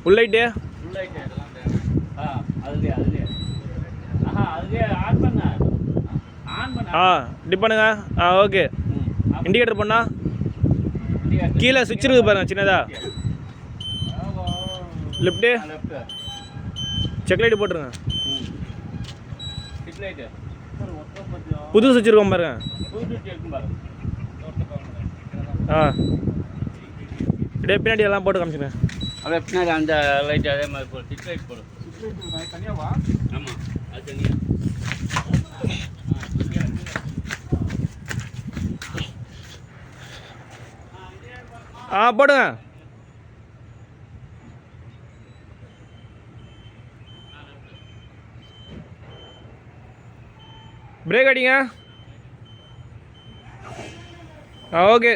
உள்ளைட்டு tip பண்ணுங்க. Okay. Indicator பண்ணா கீழே சுவிட்ச் இருக்குது பாருங்க சின்னதா. லெஃப்ட்டு செக் லைட்டு போட்டுருங்க. புது சுவிட்ச் இருக்கும் பாருங்க. இப்படியே பின்னாடி எல்லாம் போட்டு காமிச்சுங்க. அப்படியே பின்னாடி அந்த லைட் அதே மாதிரி போடு. சிக்ஸ் லைட் போடு. தனியாவா? ஆமாம், அது தனியாக. போடுங்க. பிரேக் அடிங்க. ஓகே.